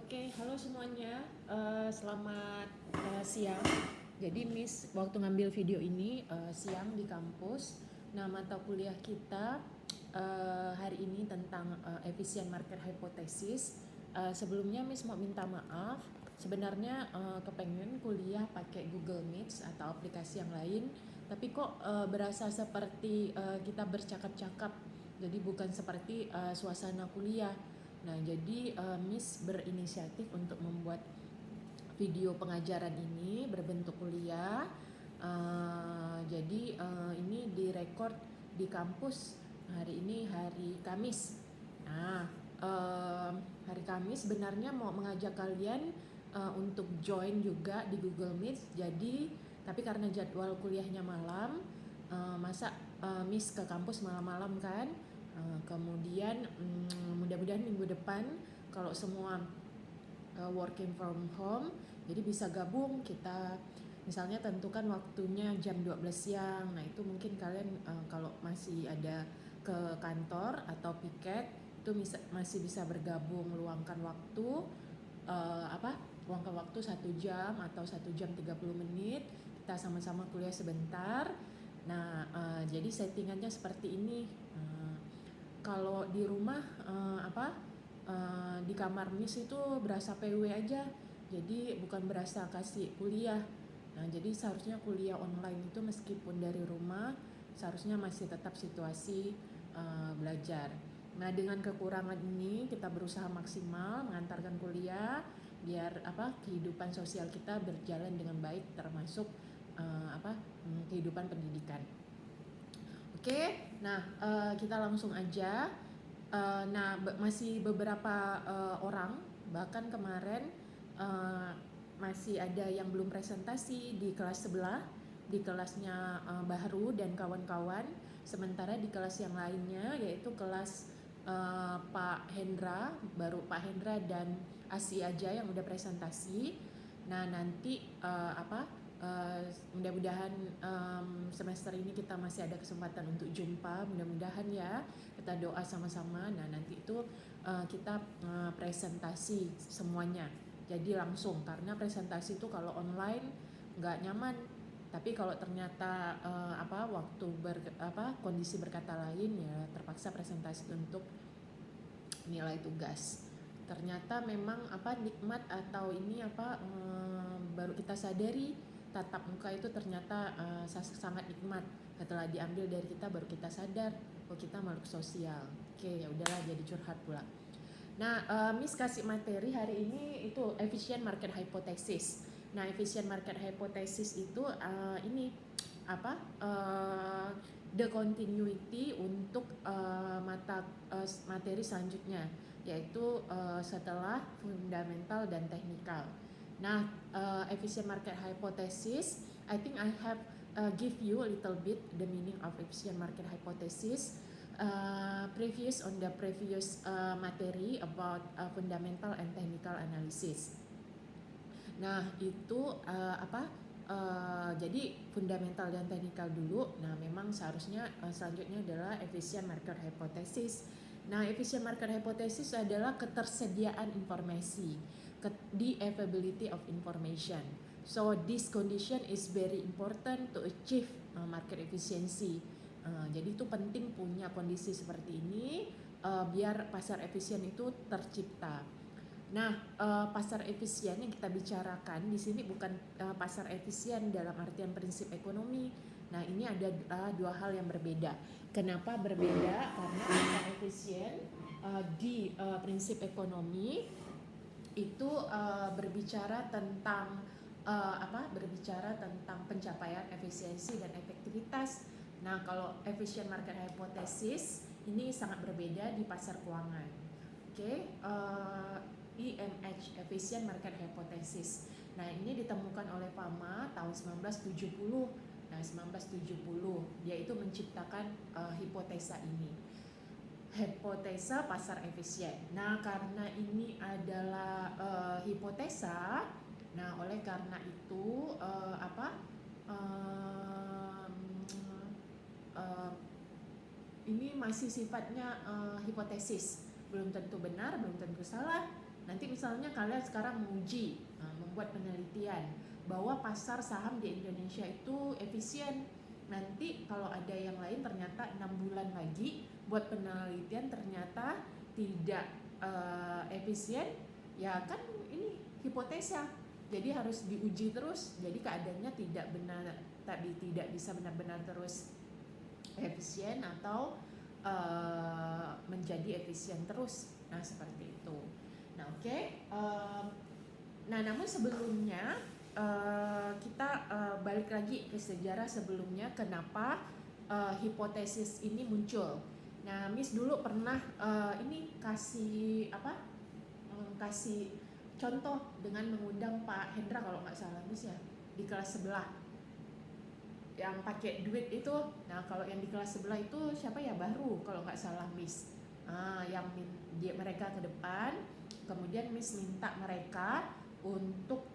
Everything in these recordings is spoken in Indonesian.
Oke, halo semuanya. Selamat siang. Jadi Miss waktu ngambil video ini siang di kampus. Nah, mata kuliah kita hari ini tentang efficient market hypothesis. Sebelumnya Miss mau minta maaf. Sebenarnya kepengen kuliah pakai Google Meet atau aplikasi yang lain, tapi kok berasa seperti kita bercakap-cakap. Jadi bukan seperti suasana kuliah. Nah, jadi Miss berinisiatif untuk membuat video pengajaran ini berbentuk kuliah. Ini direkord di kampus. Hari ini hari Kamis. Nah, hari Kamis sebenarnya mau mengajak kalian untuk join juga di Google Meet. Tapi karena jadwal kuliahnya malam, masa Miss ke kampus malam-malam kan? Kemudian mudah-mudahan minggu depan kalau semua working from home, jadi bisa gabung. Kita misalnya tentukan waktunya jam 12 siang. Nah, itu mungkin kalian kalau masih ada ke kantor atau piket itu masih bisa bergabung, luangkan waktu luangkan waktu 1 jam atau 1 jam 30 menit, kita sama-sama kuliah sebentar. Nah, jadi settingannya seperti ini. Kalau di rumah di kamar Miss itu berasa PW aja, jadi bukan berasa kasih kuliah. Nah, jadi seharusnya kuliah online itu meskipun dari rumah seharusnya masih tetap situasi belajar. Nah, dengan kekurangan ini kita berusaha maksimal mengantarkan kuliah biar kehidupan sosial kita berjalan dengan baik, termasuk kehidupan pendidikan. Oke, nah kita langsung aja. Masih beberapa orang, bahkan kemarin masih ada yang belum presentasi di kelas sebelah, di kelasnya Bahru dan kawan-kawan. Sementara di kelas yang lainnya, yaitu kelas Pak Hendra, baru Pak Hendra dan Asi aja yang udah presentasi. Nah, nanti mudah-mudahan semester ini kita masih ada kesempatan untuk jumpa, mudah-mudahan ya, kita doa sama-sama. Nah, nanti itu kita presentasi semuanya, jadi langsung, karena presentasi itu kalau online nggak nyaman. Tapi kalau ternyata kondisi berkata lain, ya terpaksa presentasi untuk nilai tugas. Ternyata memang nikmat atau ini baru kita sadari tatap muka itu ternyata sangat nikmat. Setelah diambil dari kita baru kita sadar kita makhluk sosial. Oke, ya udahlah, jadi curhat pula. Nah, Miss kasih materi hari ini itu efficient market hypothesis. Nah, efficient market hypothesis itu the continuity untuk materi selanjutnya, yaitu setelah fundamental dan teknikal. Nah, efficient market hypothesis, I think I have give you a little bit the meaning of efficient market hypothesis on the previous materi about fundamental and technical analysis. Nah, itu jadi fundamental dan teknikal dulu. Nah, memang seharusnya selanjutnya adalah efficient market hypothesis. Nah, efficient market hypothesis adalah ketersediaan informasi, the availability of information. So this condition is very important to achieve market efficiency. Jadi itu penting punya kondisi seperti ini biar pasar efisien itu tercipta. Nah, pasar efisien yang kita bicarakan di sini bukan pasar efisien dalam artian prinsip ekonomi. Nah, ini ada dua hal yang berbeda. Kenapa berbeda? Karena pasar efisien di prinsip ekonomi itu berbicara tentang pencapaian efisiensi dan efektivitas. Nah, kalau efficient market hypothesis ini sangat berbeda di pasar keuangan. Oke, EMH, Efficient Market Hypothesis. Nah, ini ditemukan oleh Fama tahun 1970. Nah, 1970 dia itu menciptakan hipotesa ini. Hipotesa pasar efisien. Nah, karena ini adalah hipotesa, nah oleh karena itu ini masih sifatnya hipotesis, belum tentu benar, belum tentu salah. Nanti misalnya kalian sekarang menguji, membuat penelitian bahwa pasar saham di Indonesia itu efisien. Nanti kalau ada yang lain ternyata 6 bulan lagi buat penelitian ternyata tidak efisien, ya kan ini hipotesa. Jadi harus diuji terus. Jadi keadaannya tidak bisa benar-benar terus efisien atau menjadi efisien terus. Nah, seperti itu. Nah, oke. Nah, namun sebelumnya kita balik lagi ke sejarah sebelumnya kenapa hipotesis ini muncul. Nah, Miss dulu pernah ini kasih kasih contoh dengan mengundang Pak Hendra kalau nggak salah Miss ya, di kelas sebelah yang pakai duit itu. Nah, kalau yang di kelas sebelah itu siapa ya, Bahru kalau nggak salah Miss. Yang mereka ke depan, kemudian Miss minta mereka untuk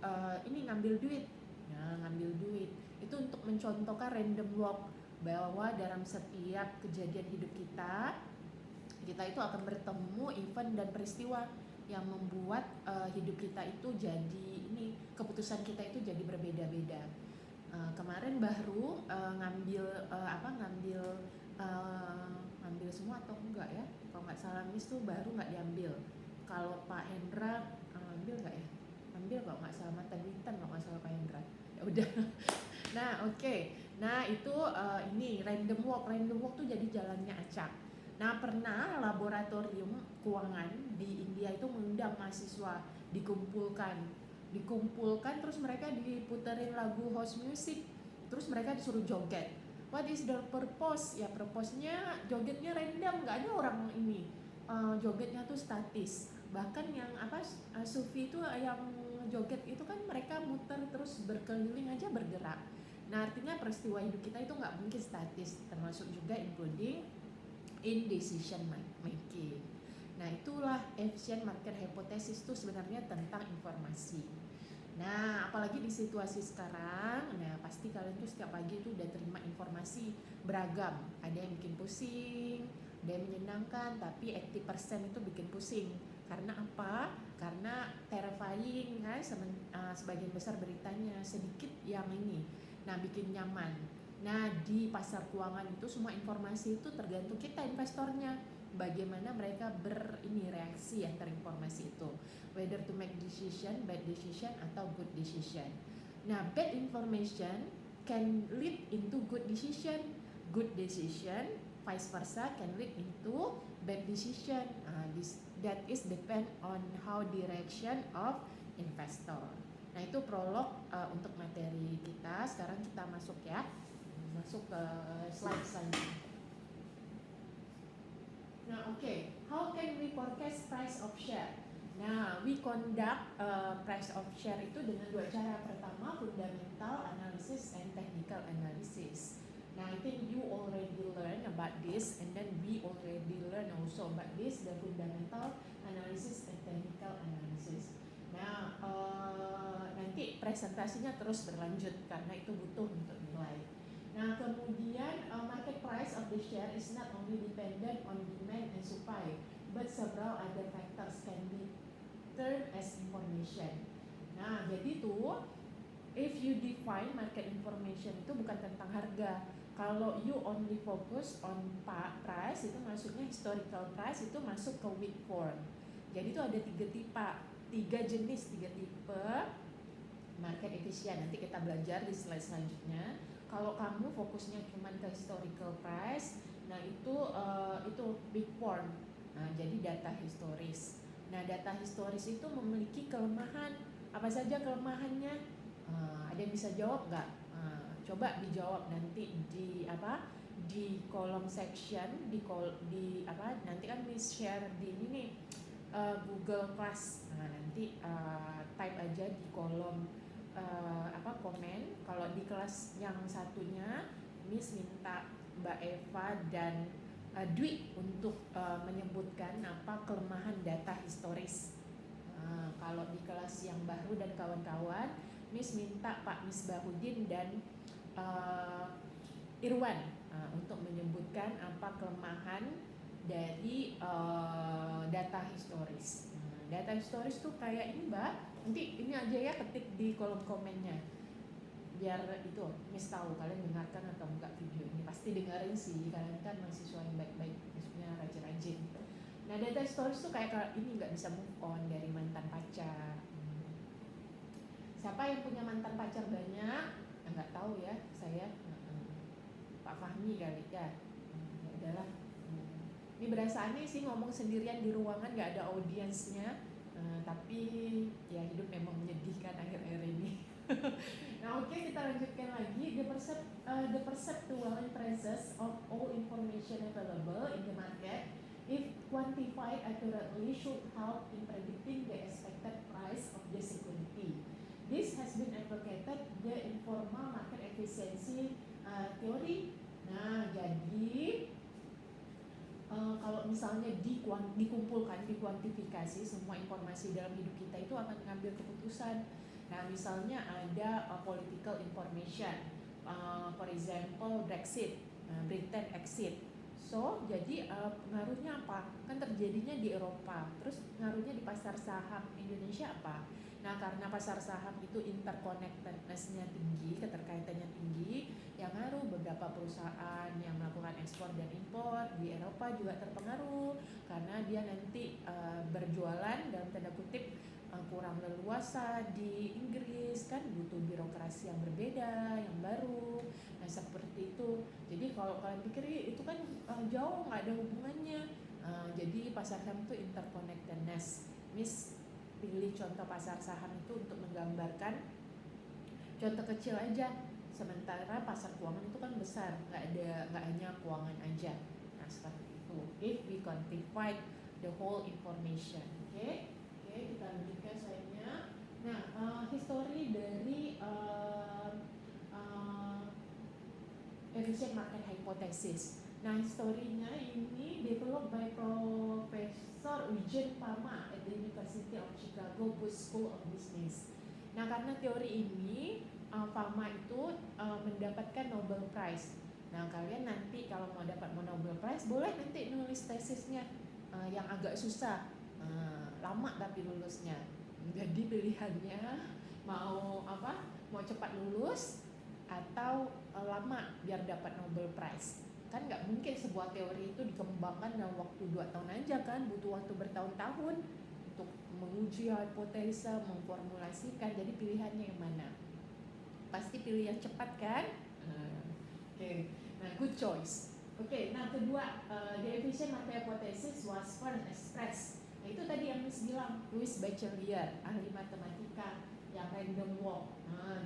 ini ngambil duit. Nah, ngambil duit itu untuk mencontohkan random walk, bahwa dalam setiap kejadian hidup kita itu akan bertemu event dan peristiwa yang membuat hidup kita itu jadi ini, keputusan kita itu jadi berbeda-beda. Kemarin Bahru ngambil ngambil semua atau enggak ya? Kalau nggak salah Miss tuh Bahru nggak diambil. Kalau Pak Hendra ambil nggak ya? Ambil kalau nggak salah mata duitan kalau nggak salah Pak Hendra. Ya udah. Nah, oke. Nah, itu ini random walk. Random walk tuh jadi jalannya acak. Nah, pernah laboratorium keuangan di India itu mengundang mahasiswa, dikumpulkan terus mereka diputerin lagu house music, terus mereka disuruh joget. What is the purpose? Ya purpose-nya jogetnya random, nggak ada orang ini jogetnya tuh statis. Bahkan yang Sufi itu yang joget itu kan mereka muter terus berkeliling aja bergerak. Nah, artinya peristiwa hidup kita itu nggak mungkin statis, termasuk juga including in decision making. Nah, itulah efficient market hypothesis itu sebenarnya tentang informasi. Nah, apalagi di situasi sekarang, nah pasti kalian tuh setiap pagi tuh udah terima informasi beragam. Ada yang bikin pusing, ada yang menyenangkan, tapi 80% itu bikin pusing. Karena apa? Karena terrifying kan, sebagian besar beritanya, sedikit yang ini. Nah, bikin nyaman. Nah, di pasar keuangan itu semua informasi itu tergantung kita investornya. Bagaimana mereka reaksi yang terinformasi itu, whether to make decision, bad decision atau good decision. Nah, bad information can lead into good decision vice versa can lead into bad decision. That is depend on how direction of investor. Nah, itu prolog untuk materi kita. Sekarang kita masuk ke slide selanjutnya. Nah, how can we forecast price of share? Nah, we conduct price of share itu dengan dua cara. Pertama, fundamental analysis and technical analysis. Nah, I think you already learn about this, and then we already learn also about this, the fundamental analysis and technical analysis. Nah, nanti presentasinya terus berlanjut karena itu butuh untuk nilai. Nah, kemudian market price of the share is not only dependent on demand and supply, but several other factors can be termed as information. Nah, jadi tuh, if you define market information itu bukan tentang harga. Kalau you only focus on price, itu maksudnya historical price, itu masuk ke weak form. Jadi itu ada tiga tipe market efisien. Nanti kita belajar di slide selanjutnya. Kalau kamu fokusnya cuma ke historical price, nah itu big form. Nah, jadi data historis. Nah, data historis itu memiliki kelemahan. Apa saja kelemahannya? Ada yang bisa jawab nggak? Coba dijawab nanti di kolom section, nanti kan di share di ini nih, Google Class. Nah, nanti type aja di kolom komen. Kalau di kelas yang satunya Miss minta Mbak Eva dan Dwi untuk menyebutkan apa kelemahan data historis. Kalau di kelas yang baru dan kawan-kawan, Miss minta Pak Misbahudin dan Irwan untuk menyebutkan apa kelemahan dari data historis. Data storage tuh kayak ini Mbak, nanti ini aja ya ketik di kolom komennya biar itu Miss tahu kalian dengarkan atau enggak video ini. Pasti dengerin sih, kalian kan mahasiswa yang baik-baik, maksudnya rajin-rajin. Nah data storage tuh kayak ini nggak bisa move on dari mantan pacar. Siapa yang punya mantan pacar banyak? Nggak tahu ya saya. Pak Fahmi kali ya. Ya udahlah. Ini berasa aneh sih ngomong sendirian di ruangan nggak ada audiensnya. Tapi ya hidup memang menyedihkan akhir-akhir ini. Nah oke, kita lanjutkan lagi. The perceptual prices of all information available in the market, if quantified accurately, should help in predicting the expected price of the security. This has been advocated the informal market efficiency theory. Nah jadi kalau misalnya dikumpulkan, dikuantifikasi semua informasi dalam hidup kita itu akan mengambil keputusan. Nah misalnya ada political information, for example Brexit, Britain exit. So jadi pengaruhnya apa? Kan terjadinya di Eropa, terus pengaruhnya di pasar saham Indonesia apa? Nah karena pasar saham itu interconnectedness-nya tinggi, keterkaitannya tinggi, yang ngaruh beberapa perusahaan yang melakukan ekspor dan impor di Eropa juga terpengaruh karena dia nanti berjualan dalam tanda kutip kurang leluasa di Inggris, kan butuh birokrasi yang berbeda, yang baru. Nah seperti itu. Jadi kalau kalian pikir itu kan jauh, nggak ada hubungannya. Jadi pasar saham itu interconnectedness. Miss pilih contoh pasar saham itu untuk menggambarkan contoh kecil aja. Sementara pasar keuangan itu kan besar, nggak hanya keuangan aja. Nah seperti itu. If we quantify the whole information, oke, kita lanjutkan slide-nya. Nah, history dari efficient market hypothesis. Nah, historinya ini developed by Professor Eugene Fama at the University of Chicago Booth School of Business. Nah, karena teori ini Fama itu mendapatkan Nobel Prize. Nah, kalian nanti kalau mau dapat Nobel Prize boleh nanti nulis tesisnya yang agak susah, lama tapi lulusnya. Jadi pilihannya mau apa? Mau cepat lulus atau lama biar dapat Nobel Prize. Kan nggak mungkin sebuah teori itu dikembangkan dalam waktu 2 tahun aja kan, butuh waktu bertahun-tahun untuk menguji hipotesa, memformulasikan. Jadi pilihannya yang mana? Pasti pilih yang cepat kan? Oke. Nah, good choice. Oke, nah kedua, the efficient market hypothesis was first expressed. Nah itu tadi yang Miss bilang, Louis Bachelier, ahli matematika yang random walk,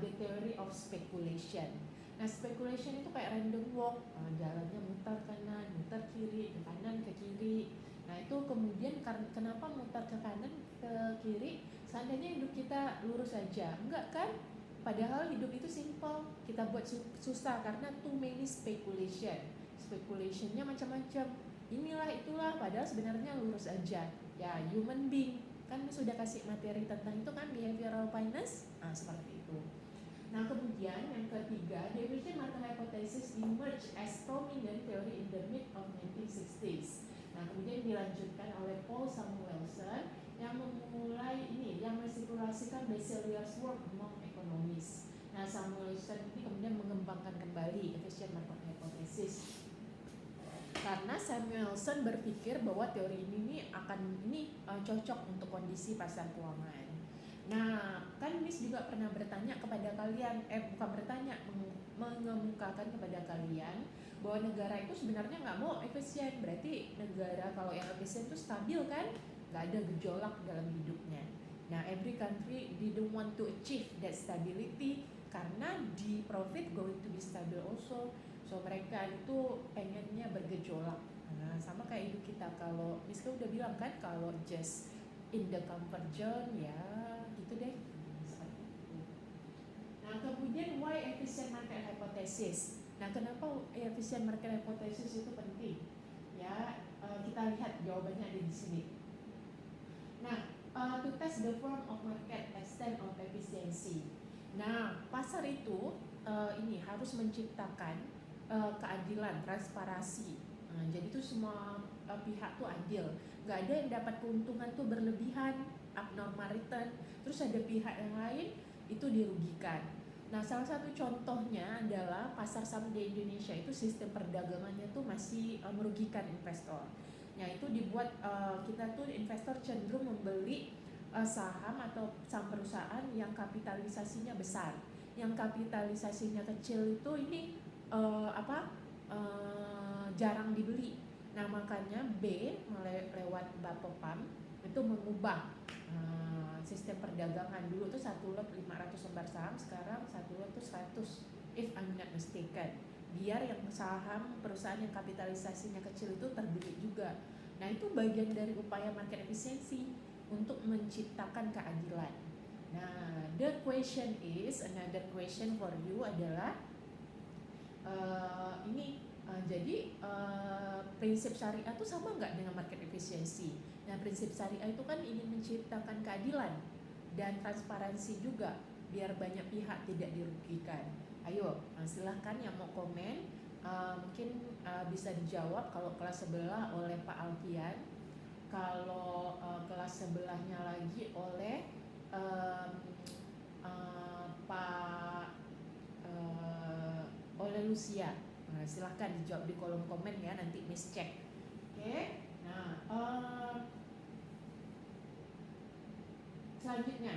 the theory of speculation. Nah speculation itu kayak random walk, jalannya mutar kanan, mutar kiri, ke kanan, ke kiri. Nah itu kemudian kenapa mutar ke kanan, ke kiri? Seandainya hidup kita lurus saja, enggak kan? Padahal hidup itu simple, kita buat susah karena too many speculation. Speculationnya macam-macam, inilah itulah, padahal sebenarnya lurus aja. Ya human being, kan sudah kasih materi tentang itu kan, behavioral finance, seperti itu. Nah kemudian yang ketiga, the efficient market hypothesis emerged as prominent theory in the mid of 1960s. Nah kemudian dilanjutkan oleh Paul Samuelson yang memulai ini, yang mensirkulasikan Bachelor's work among economists. Nah Samuelson ini kemudian mengembangkan kembali efficient market hypothesis karena Samuelson berpikir bahwa teori ini cocok untuk kondisi pasar keuangan. Nah, kan Miss juga pernah bertanya kepada kalian, bukan bertanya, mengemukakan kepada kalian bahwa negara itu sebenarnya nggak mau efisien. Berarti negara kalau yang efisien itu stabil kan, nggak ada gejolak dalam hidupnya. Nah, every country didn't want to achieve that stability karena the profit going to be stable also. So mereka itu pengennya bergejolak. Nah, sama kayak hidup kita. Kalau Miska udah bilang kan, kalau just in the comfort zone ya gitu deh. Nah kemudian why efficient market hypothesis? Nah kenapa efficient market hypothesis itu penting? Ya kita lihat jawabannya ada di sini. Nah to test the form of market extent of efficiency. Nah pasar itu ini harus menciptakan keadilan, transparansi. Jadi itu semua pihak tuh adil, nggak ada yang dapat keuntungan tuh berlebihan, abnormal return, terus ada pihak yang lain itu dirugikan. Nah, salah satu contohnya adalah pasar saham di Indonesia itu sistem perdagangannya tuh masih merugikan investor. Nah, itu dibuat kita tuh investor cenderung membeli saham atau saham perusahaan yang kapitalisasinya besar. Yang kapitalisasinya kecil itu ini jarang dibeli. Nah, makanya B lewat Bapepam itu mengubah sistem perdagangan. Dulu tuh satu lot 500 lembar saham, sekarang satu lot tuh 100 if I'm not mistaken. Biar yang saham perusahaan yang kapitalisasinya kecil itu terbeli juga. Nah, itu bagian dari upaya market efisiensi untuk menciptakan keadilan. Nah, the question is, another question for you adalah jadi prinsip syariah itu sama nggak dengan market efisiensi? Nah, prinsip syariah itu kan ingin menciptakan keadilan dan transparansi juga biar banyak pihak tidak dirugikan. Ayo, silahkan yang mau komen, mungkin bisa dijawab kalau kelas sebelah oleh Pak Alfian, kalau kelas sebelahnya lagi oleh oleh Lucia. Nah, silahkan dijawab di kolom komen ya, nanti Miss cek. Oke. Nah, selanjutnya,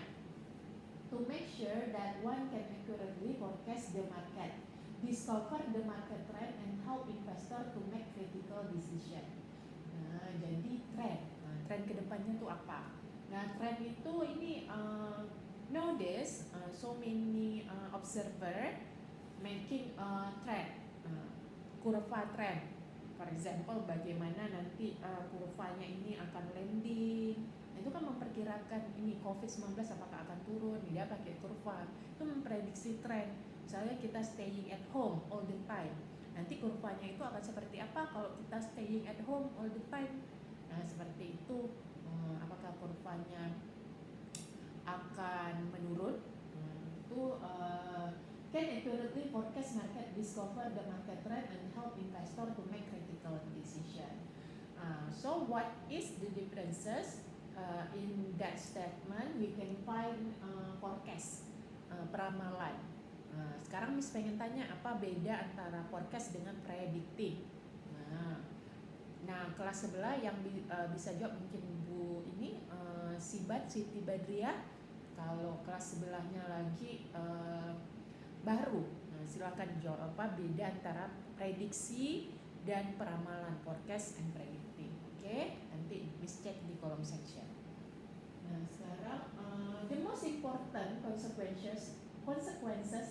to make sure that one can accurately forecast the market, discover the market trend and help investor to make critical decision. Nah, jadi tren. Nah, tren kedepannya tuh apa? Nah, tren itu ini nowadays so many observer making trend, kurva trend. For example, bagaimana nanti kurvanya ini akan landing. Itu kan memperkirakan ini COVID-19 apakah akan turun. Dia pakai kurva. Itu memprediksi tren. Misalnya kita staying at home all the time. Nanti kurvanya itu akan seperti apa kalau kita staying at home all the time. Nah, seperti itu. Apakah kurvanya akan menurun? Itu can accurately forecast market, discover the market trend and help investor to make critical decision. So what is the differences in that statement? We can find forecast, peramalan. Sekarang Miss pengen tanya apa beda antara forecast dengan predicting. Nah, kelas sebelah yang bisa jawab mungkin Bu ini Siti Badriah. Kalau kelas sebelahnya lagi baru. Nah, silakan jawab apa beda antara prediksi dan peramalan, forecast and predicting. Oke, nanti Miss cek di kolom section. Nah, sekarang the most important consequences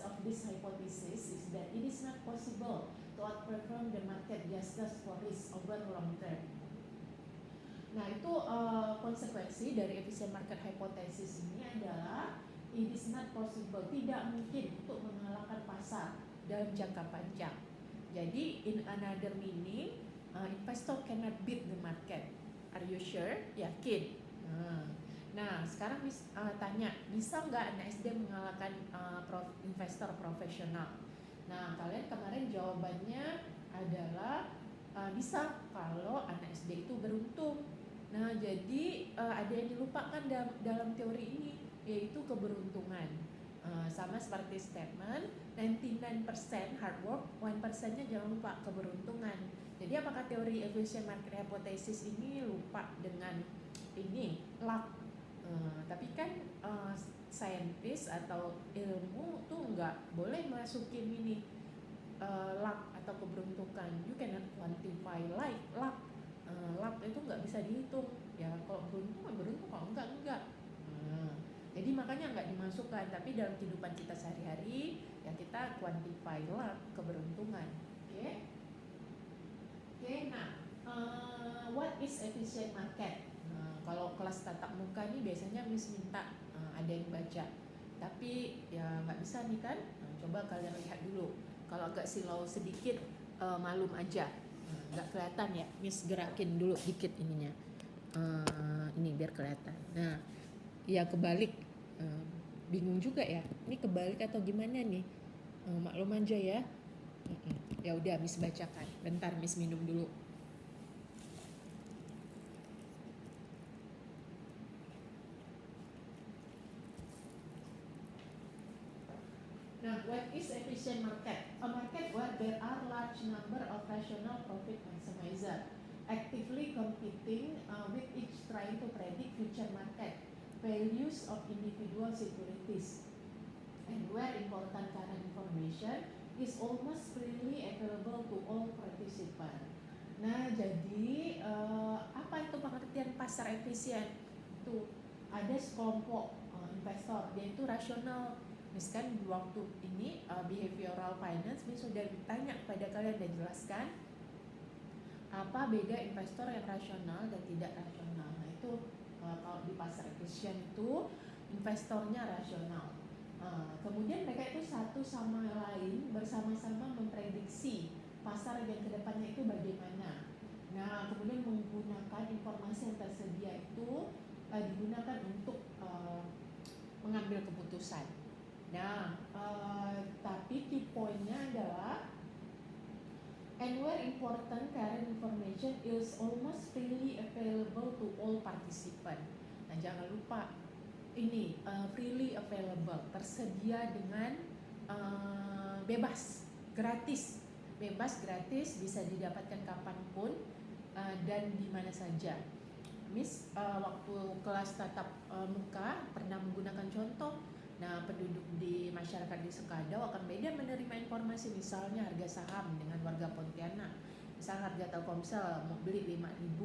of this hypothesis is that it is not possible to outperform the market just for risk over long term. Nah, itu konsekuensi dari efficient market hypothesis ini adalah it is not possible, tidak mungkin untuk mengalahkan pasar dalam jangka panjang. Jadi in another meaning, investor cannot beat the market. Are you sure? Yakin? Nah, sekarang tanya, bisa nggak anak SD mengalahkan investor profesional? Nah, kalian kemarin jawabannya adalah bisa kalau anak SD itu beruntung. Nah, jadi ada yang dilupakan dalam teori ini, yaitu keberuntungan. Sama seperti statement 99% hard work, 1%-nya jangan lupa keberuntungan. Jadi apakah teori efficient market hypothesis ini lupa dengan ini luck? Tapi kan saintis atau ilmu tuh nggak boleh masukin ini luck atau keberuntungan. You cannot quantify luck. Luck itu nggak bisa dihitung. Ya kalau beruntung, kalau enggak. Jadi makanya nggak dimasukkan. Tapi dalam kehidupan kita sehari-hari ya kita quantify luck, keberuntungan. Oke. Nah, what is efficient market? Kalau kelas tatap muka nih biasanya Miss minta ada yang baca. Tapi ya nggak bisa nih kan. Coba kalian lihat dulu. Kalau agak silau sedikit malum aja. Nggak kelihatan ya. Miss gerakin dulu dikit ininya. Ini biar kelihatan. Nah, ya kebalik. Bingung juga ya. Ini kebalik atau gimana nih? Maklum aja ya. Ya udah Miss bacakan. Bentar Miss minum dulu. Nah, what is efficient market? A market where there are large number of rational profit maximizer actively competing with each trying to predict future market values of individual securities, and where important current information is almost freely available to all participants. Nah, jadi apa itu pengertian pasar efisien? Itu ada sekelompok investor, dia itu rasional. Misalkan waktu ini behavioral finance, ini sudah ditanya kepada kalian dan jelaskan apa beda investor yang rasional dan tidak rasional. Nah, itu kalau di pasar efisien itu investornya rasional. Kemudian mereka itu satu sama lain bersama-sama memprediksi pasar yang kedepannya itu bagaimana. Nah, kemudian menggunakan informasi yang tersedia itu digunakan untuk mengambil keputusan. Nah, tapi key pointnya adalah and where important current information is almost freely available to all participants. Nah, jangan lupa ini freely available, tersedia dengan bebas, gratis, bisa didapatkan kapanpun dan di mana saja. Miss waktu kelas tatap muka pernah menggunakan contoh. Nah, penduduk di masyarakat di Sekadau akan beda menerima informasi, misalnya harga saham dengan warga Pontianak. Misal harga Telkomsel mau beli 5.000,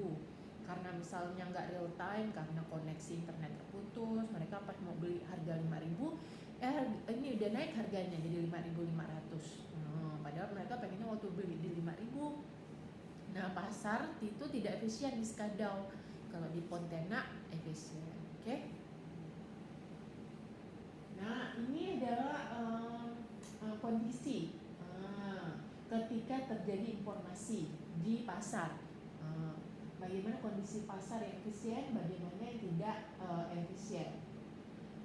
karena misalnya nggak real time karena koneksi internet terputus, mereka pas mau beli harga 5.000, ini udah naik harganya jadi 5.500. Padahal mereka pengennya waktu beli di 5.000. Nah, pasar itu tidak efisien di Sekadau. Kalau di Pontianak efisien. Oke? Nah, ini adalah kondisi ketika terjadi informasi di pasar. Bagaimana kondisi pasar yang efisien, bagaimana yang tidak efisien.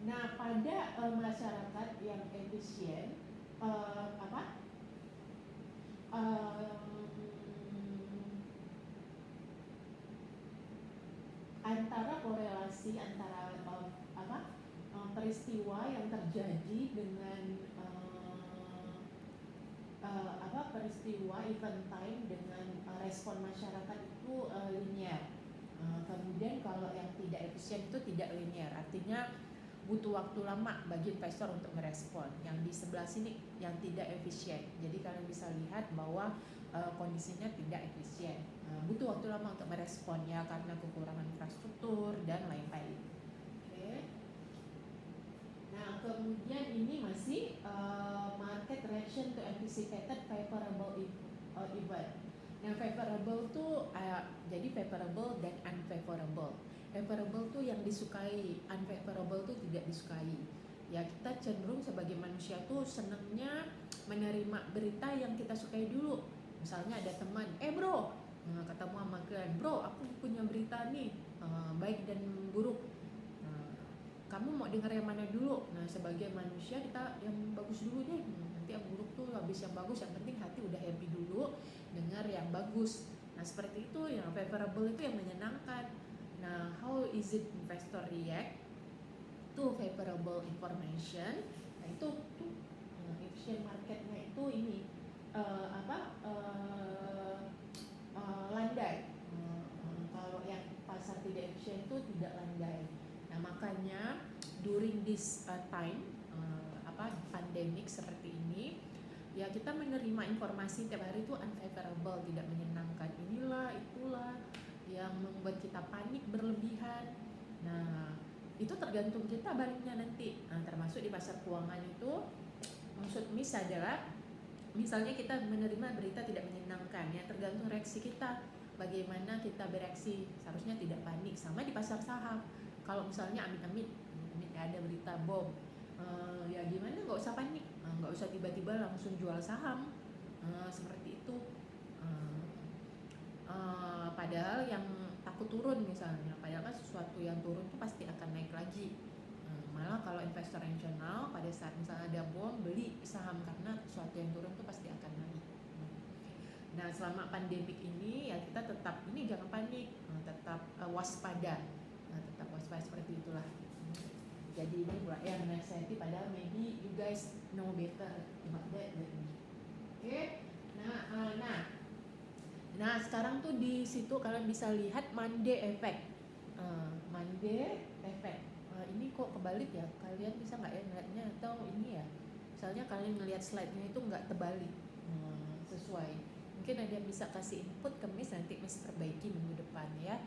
Nah, pada masyarakat yang efisien, antara korelasi antara peristiwa yang terjadi dengan peristiwa event time dengan respon masyarakat itu linear. Kemudian kalau yang tidak efisien itu tidak linear, artinya butuh waktu lama bagi investor untuk merespon. Yang di sebelah sini yang tidak efisien. Jadi kalian bisa lihat bahwa kondisinya tidak efisien. Butuh waktu lama untuk merespon ya karena kekurangan infrastruktur dan lain-lain. Oke. Nah, kemudian ini masih market reaction to anticipated favorable event. Nah, favorable tuh jadi favorable dan unfavorable. Favorable tuh yang disukai, unfavorable tuh tidak disukai. Ya, kita cenderung sebagai manusia tuh senangnya menerima berita yang kita sukai dulu. Misalnya ada teman, bro, ketemu sama klien, bro, aku punya berita nih, baik dan buruk. Kamu mau dengar yang mana dulu? Nah, sebagai manusia kita yang bagus dulu deh. Nanti yang buruk tuh habis yang bagus. Yang penting hati udah happy dulu dengar yang bagus. Nah, seperti itu. Yang favorable itu yang menyenangkan. Nah, how is it investor react to favorable information? Nah, itu tuh efficient marketnya itu ini landai. Kalau yang pasar tidak efisien itu tidak landai. Nah, makanya during this time pandemic seperti ini, ya kita menerima informasi tiap hari itu unfavorable, tidak menyenangkan. Inilah itulah yang membuat kita panik berlebihan. Nah, itu tergantung kita baliknya nanti. Nah, termasuk di pasar keuangan itu, maksud Miss adalah misalnya kita menerima berita tidak menyenangkan, ya tergantung reaksi kita. Bagaimana kita bereaksi, seharusnya tidak panik. Sama di pasar saham. Kalau misalnya amit-amit ada berita bom, ya gimana, nggak usah panik, nggak usah tiba-tiba langsung jual saham, seperti itu. Padahal yang takut turun misalnya, padahal kan sesuatu yang turun itu pasti akan naik lagi. Malah kalau investor rasional pada saat misalnya ada bom, beli saham karena sesuatu yang turun itu pasti akan naik. Nah, selama pandemik ini ya kita tetap ini jangan panik, tetap waspada. Nah, tetap waspada seperti itulah. Jadi ini pula yang nasihati, padahal maybe you guys know better about that than me. Oke. Nah sekarang tuh di situ kalian bisa lihat Monday effect. Monday effect. Ini kok kebalik ya? Kalian bisa nggak ya ngeliatnya, atau ini ya? Misalnya kalian ngelihat slide-nya itu nggak terbalik, sesuai. Mungkin ada yang bisa kasih input ke Miss, nanti Miss perbaiki minggu depan ya.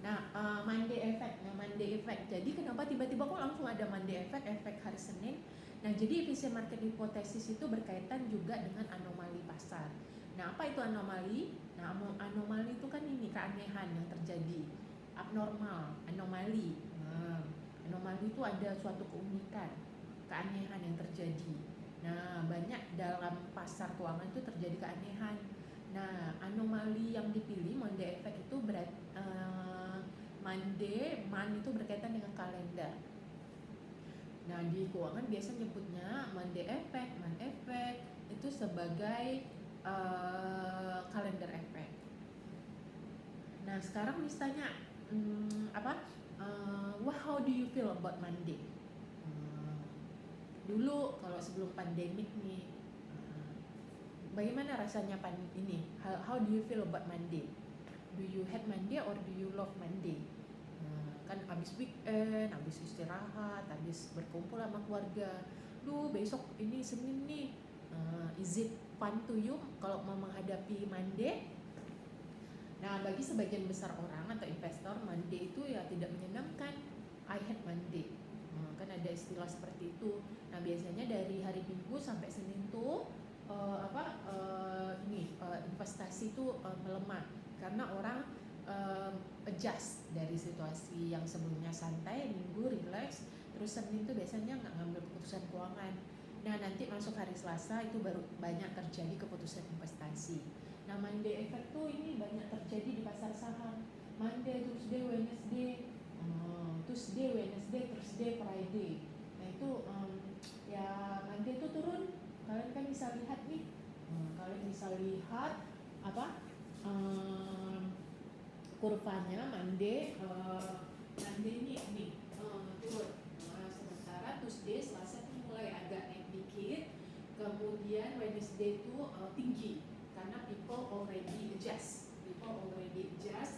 Nah, Monday effect. Nah, Monday effect. Jadi kenapa tiba-tiba kok langsung ada Monday effect, efek hari Senin? Nah, jadi efisien market hipotesis itu berkaitan juga dengan anomali pasar. Nah, apa itu anomali? Nah, anomali itu kan ini keanehan yang terjadi, abnormal, anomali. Anomali itu ada suatu keunikan, keanehan yang terjadi. Nah, banyak dalam pasar keuangan itu terjadi keanehan. Nah, anomali yang dipilih Monday effect itu Monday, man itu berkaitan dengan kalender. Nah, di keuangan biasa nyebutnya Monday effect, man effect itu sebagai kalender effect. Nah, sekarang misalnya how do you feel about Monday? Dulu kalau sebelum pandemik nih, bagaimana rasanya ini? How do you feel about Monday? Do you hate Monday or do you love Monday? Kan habis weekend, habis istirahat, habis berkumpul sama keluarga. Besok ini Senin nih. Is it fun to you kalau mau menghadapi Monday? Nah, bagi sebagian besar orang atau investor, Monday itu ya tidak menyenangkan. I hate Monday. Kan ada istilah seperti itu. Nah, biasanya dari hari Minggu sampai Senin tuh investasi itu melemah karena orang adjust dari situasi yang sebelumnya santai, Minggu relax, terus Senin tuh biasanya nggak ngambil keputusan keuangan. Nah, nanti masuk hari Selasa itu baru banyak terjadi keputusan investasi. Nah, Monday effect tuh ini banyak terjadi di pasar saham. Monday, Tuesday, Wednesday, Tuesday, Wednesday, Thursday, Friday. Nah, itu ya Monday itu turun. Kalian kan bisa lihat nih. Kalian bisa lihat kurvanya Monday ini turun. Sementara Tuesday, Selasa tuh mulai agak naik dikit. Kemudian Wednesday itu tinggi karena people already adjust.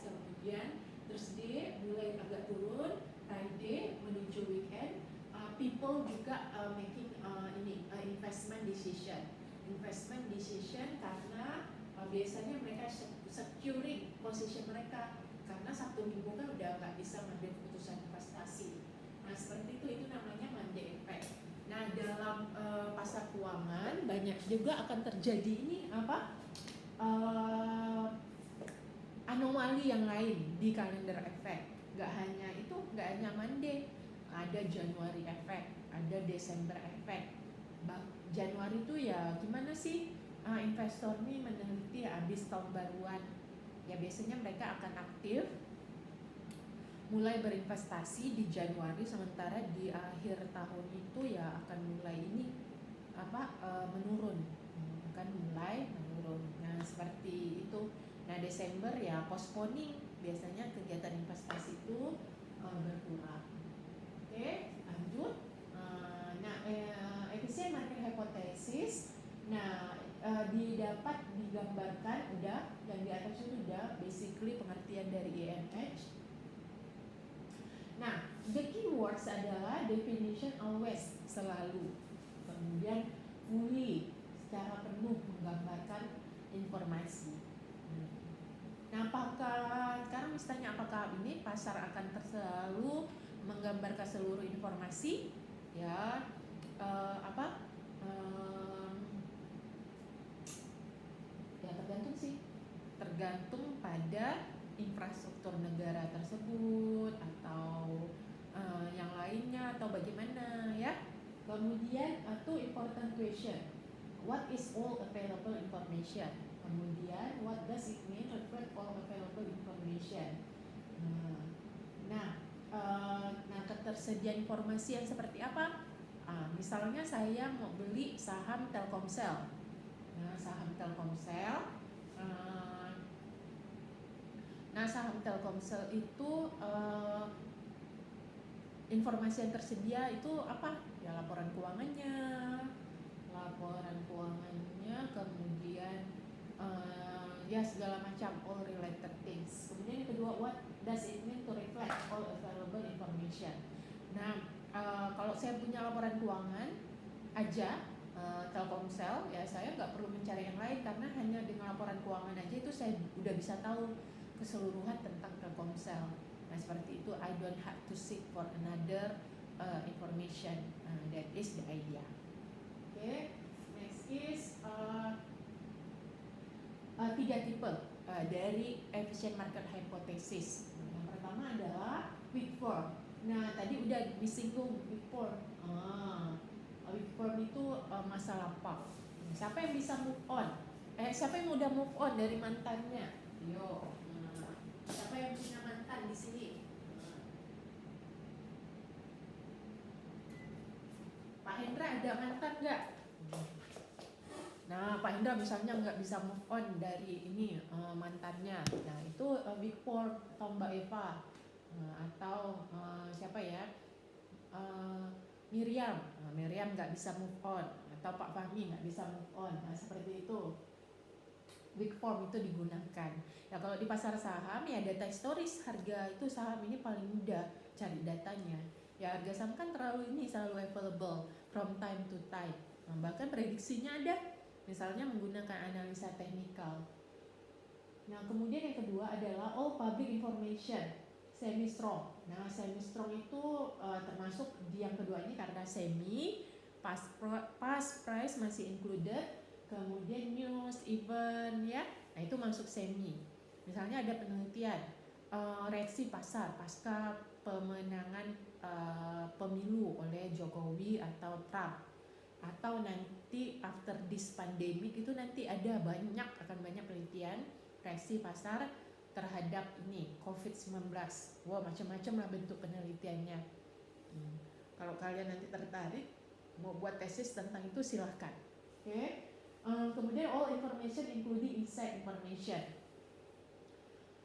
Kemudian Thursday mulai agak turun. Friday menuju weekend. People juga making investment decision karena biasanya mereka securing position mereka karena Sabtu Minggu kan udah nggak bisa mengambil keputusan investasi. Nah, seperti itu namanya Monday effect. Nah, dalam pasar keuangan banyak juga akan terjadi ini anomali yang lain di kalender effect. Nggak hanya Monday, ada January effect, ada Desember effect. Januari itu ya gimana sih investor nih meneliti habis tahun baruan, ya biasanya mereka akan aktif mulai berinvestasi di Januari, sementara di akhir tahun itu ya akan mulai menurun, Nah, seperti itu. Nah, Desember ya postponing, biasanya kegiatan investasi itu berkurang. Oke, lanjut. Efisien market hypothesis. Nah, didapat digambarkan udah, yang di atas itu udah basically pengertian dari EMH. Nah, the keywords adalah definition always, selalu. Kemudian fully, secara penuh menggambarkan informasi. Nah, sekarang misalnya apakah ini pasar akan selalu menggambarkan seluruh informasi? Ya, ya tergantung sih, tergantung pada infrastruktur negara tersebut atau yang lainnya atau bagaimana ya. Kemudian important question, what is all available information? Kemudian what does it mean reflect all available information? Nah, ketersediaan informasi yang seperti apa? Misalnya saya mau beli saham Telkomsel. Nah, saham Telkomsel itu informasi yang tersedia itu apa? Ya laporan keuangannya, kemudian ya segala macam all related things. Kemudian yang kedua, what does it mean to reflect all available information? Nah, kalau saya punya laporan keuangan aja, Telkomsel, ya saya nggak perlu mencari yang lain karena hanya dengan laporan keuangan aja itu saya udah bisa tahu keseluruhan tentang Telkomsel. Nah seperti itu, I don't have to seek for another information. That is the idea. Okay. Next is 3 tipe dari efficient market hypothesis. Yang pertama adalah weak form. Nah tadi udah disinggung weak form. Weak form itu masa lampau. Siapa yang bisa move on? Siapa yang udah move on dari mantannya? Yo. Siapa yang punya mantan di sini? Pak Hendra ada mantan nggak? Nah, Pak Hendra misalnya nggak bisa move on dari ini mantannya. Nah, itu weak form atau Mbak Eva atau siapa ya? Miriam. Miriam nggak bisa move on atau Pak Fahmi nggak bisa move on. Nah, seperti itu. Weak form itu digunakan. Ya kalau di pasar saham ya data historis harga itu saham ini paling mudah cari datanya. Ya harga saham kan selalu available from time to time. Bahkan prediksinya ada, misalnya menggunakan analisa teknikal. Nah kemudian yang kedua adalah all public information semi strong. Nah semi strong itu termasuk di yang kedua ini karena semi, past price masih included, kemudian news, event ya, nah itu masuk semi. Misalnya ada penelitian reaksi pasar pasca pemenangan pemilu oleh Jokowi atau Trump, atau nanti after this pandemic itu nanti akan banyak penelitian reaksi pasar terhadap ini COVID-19. Wah macam-macam lah bentuk penelitiannya. Kalau kalian nanti tertarik mau buat tesis tentang itu silahkan. Oke. Kemudian all information including inside information.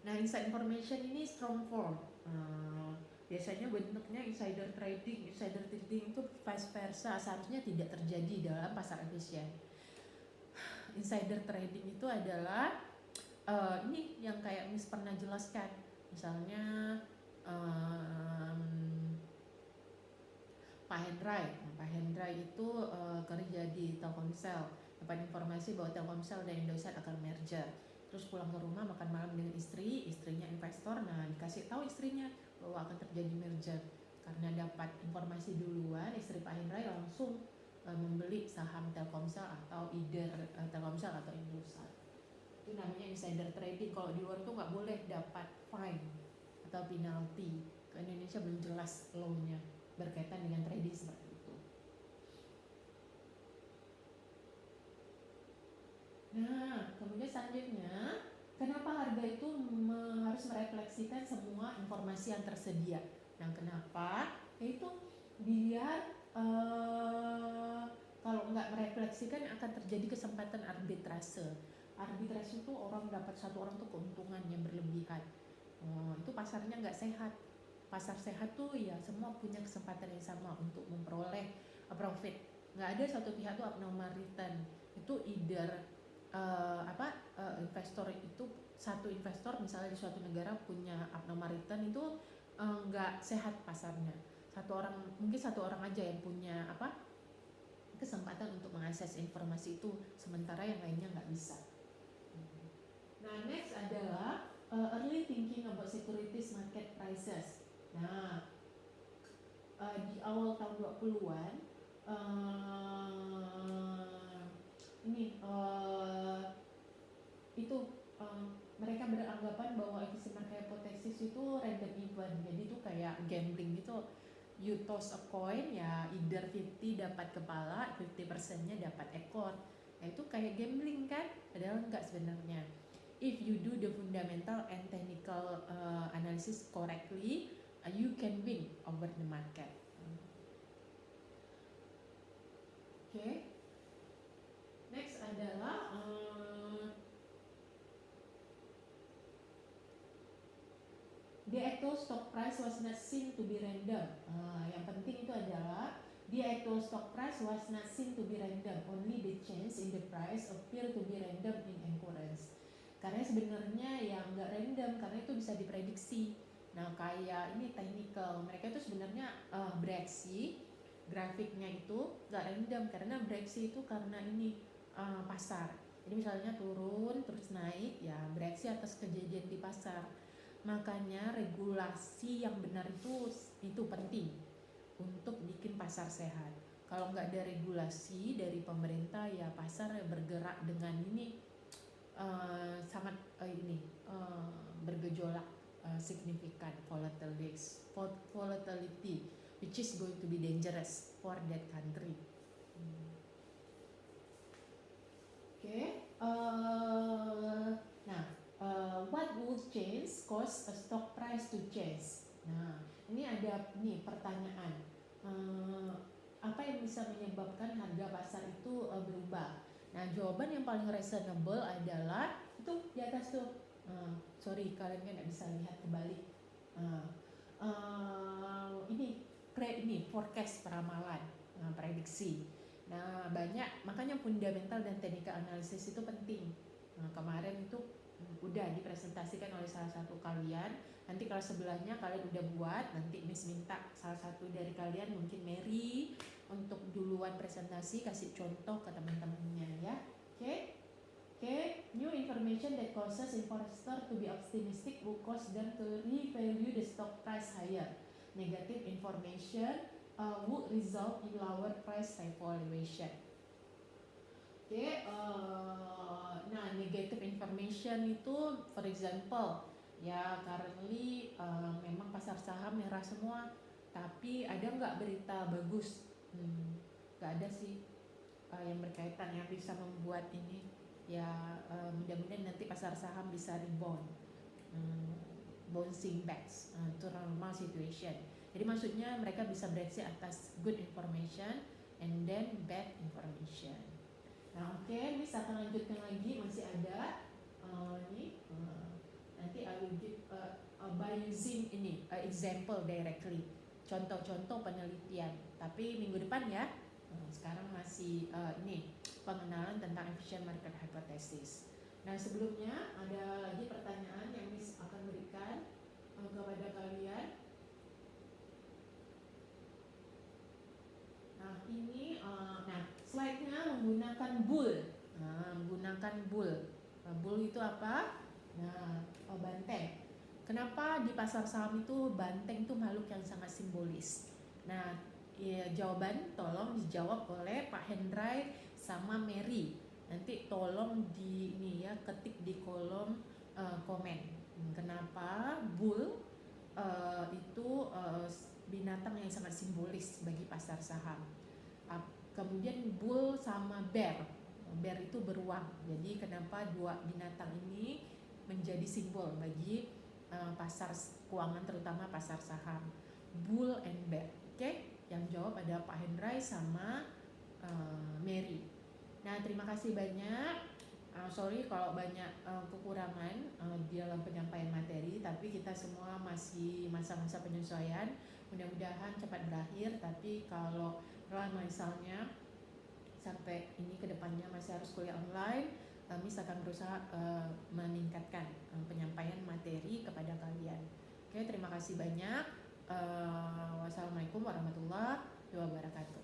Nah inside information ini strong form. Biasanya bentuknya insider trading itu vice versa, seharusnya tidak terjadi dalam pasar efisien. Insider trading itu adalah ini yang kayak Miss pernah jelaskan, misalnya Pak Hendra itu kerja di Telkomsel, dapat informasi bahwa Telkomsel dan Indosat akan merger, terus pulang ke rumah makan malam dengan istrinya investor. Nah dikasih tahu istrinya bahwa akan terjadi merger. Karena dapat informasi duluan, istri Pak Hendra langsung membeli saham Telkomsel atau either Telkomsel atau Indosat. Itu namanya insider trading. Kalau di luar itu nggak boleh dapat fine atau penalti. Ke Indonesia belum jelas law-nya berkaitan dengan trading seperti itu. Nah, kemudian selanjutnya, kenapa harga itu harus merefleksikan semua informasi yang tersedia? Nah, kenapa? Yaitu biar kalau nggak merefleksikan akan terjadi kesempatan arbitrase. Arbitrase itu satu orang tuh keuntungan yang berlebihan. Itu pasarnya nggak sehat. Pasar sehat tuh ya semua punya kesempatan yang sama untuk memperoleh profit. Nggak ada satu pihak tuh abnormal return. Itu either investor itu, satu investor misalnya di suatu negara punya abnormal return itu nggak sehat pasarnya. Mungkin satu orang aja yang punya kesempatan untuk mengakses informasi itu, sementara yang lainnya nggak bisa. Nah next adalah early thinking about securities market prices. Nah di awal tahun 20-an mereka beranggapan bahwa efficient market hypothesis itu random event, jadi itu kayak gambling gitu. You toss a coin, ya either 50 dapat kepala, 50%-nya dapat ekor. Nah itu kayak gambling kan, padahal enggak sebenarnya. If you do the fundamental and technical analysis correctly, you can win over the market. Okay. Next adalah Deato actual stock price was not seen to be random. Yang penting itu adalah the actual stock price was not seen to be random. Only the change in the price appear to be random in occurrence. Karena sebenarnya yang nggak random, karena itu bisa diprediksi. Nah kayak ini technical, mereka itu sebenarnya bereaksi, grafiknya itu nggak random karena bereaksi itu karena ini pasar. Jadi misalnya turun terus naik, ya bereaksi atas kejadian di pasar. Makanya regulasi yang benar itu penting untuk bikin pasar sehat. Kalau nggak ada regulasi dari pemerintah, ya pasar bergerak dengan ini sangat bergejolak signifikan volatility which is going to be dangerous for that country. What would change cause a stock price to change? Nah, ini ada pertanyaan. Apa yang bisa menyebabkan harga pasar itu berubah? Nah, jawaban yang paling reasonable adalah itu di atas tuh. Sorry, kalian kan nggak bisa lihat kebalik. Ini forecast, peramalan, prediksi. Nah, banyak, makanya fundamental dan technical analysis itu penting. Kemarin itu udah dipresentasikan oleh salah satu kalian. Nanti kalau sebelahnya kalian udah buat, nanti Miss minta salah satu dari kalian, mungkin Mary, untuk duluan presentasi, kasih contoh ke teman-temannya ya. Oke. New information that causes investor to be optimistic will cause them to revalue the stock price higher. Negative information would result in lower price evaluation. Nah, negative information itu, for example, ya currently memang pasar saham merah semua, tapi ada nggak berita bagus? Nggak ada sih yang berkaitan yang bisa membuat ini. Ya mudah-mudahan nanti pasar saham bisa rebound, bouncing back to normal situation. Jadi maksudnya mereka bisa bereaksi atas good information and then bad information. Nah Miss akan lanjutkan lagi, masih ada nanti I will give by using ini example directly, contoh-contoh penelitian, tapi minggu depan ya. Sekarang masih ini pengenalan tentang efficient market hypothesis. Nah sebelumnya ada lagi pertanyaan yang Miss akan berikan kepada kalian. Nah ini, slide-nya menggunakan bull. Bull itu apa? Nah, banteng. Kenapa di pasar saham itu banteng itu makhluk yang sangat simbolis? Nah, jawaban tolong dijawab oleh Pak Hendray sama Mary. Nanti tolong ketik di kolom komen. Kenapa bull itu binatang yang sangat simbolis bagi pasar saham. Kemudian bull sama bear itu beruang. Jadi kenapa dua binatang ini menjadi simbol bagi pasar keuangan, terutama pasar saham, bull and bear. Yang jawab ada Pak Hendray sama Mary. Nah terima kasih banyak. Sorry kalau banyak kekurangan di dalam penyampaian materi, tapi kita semua masih masa-masa penyesuaian. Mudah-mudahan cepat berakhir, tapi kalau misalnya sampai ini kedepannya masih harus kuliah online, Miss akan berusaha meningkatkan penyampaian materi kepada kalian. Terima kasih banyak. Wassalamualaikum warahmatullahi wabarakatuh.